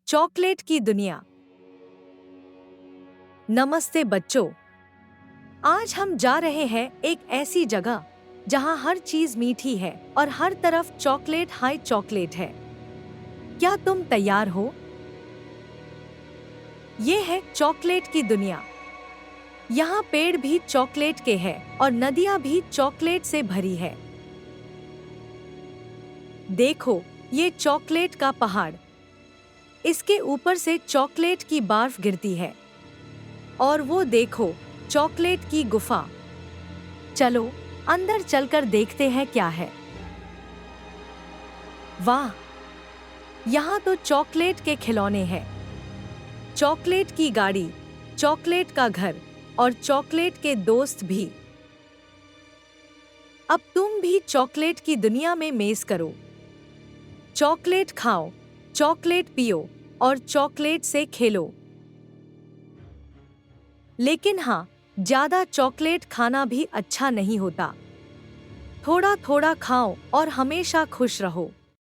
Chocolate की दुनिया। नमस्ते बच्चों, आज हम जा रहे हैं एक ऐसी जगह जहां हर चीज मीठी है और हर तरफ चॉकलेट हाई चॉकलेट है। क्या तुम तैयार हो? ये है चॉकलेट की दुनिया। यहाँ पेड़ भी चॉकलेट के हैं और नदियाँ भी चॉकलेट से भरी है। देखो, ये चॉकलेट का पहाड़। इसके ऊपर से चॉकलेट की बर्फ गिरती है। और वो देखो, चॉकलेट की गुफा। चलो अंदर चलकर देखते हैं क्या है। वाह, यहाँ तो चॉकलेट के खिलौने हैं, चॉकलेट की गाड़ी, चॉकलेट का घर और चॉकलेट के दोस्त भी। अब तुम भी चॉकलेट की दुनिया में मेज़ करो। चॉकलेट खाओ, चॉकलेट पियो और चॉकलेट से खेलो। लेकिन हाँ, ज्यादा चॉकलेट खाना भी अच्छा नहीं होता। थोड़ा थोड़ा खाओ और हमेशा खुश रहो।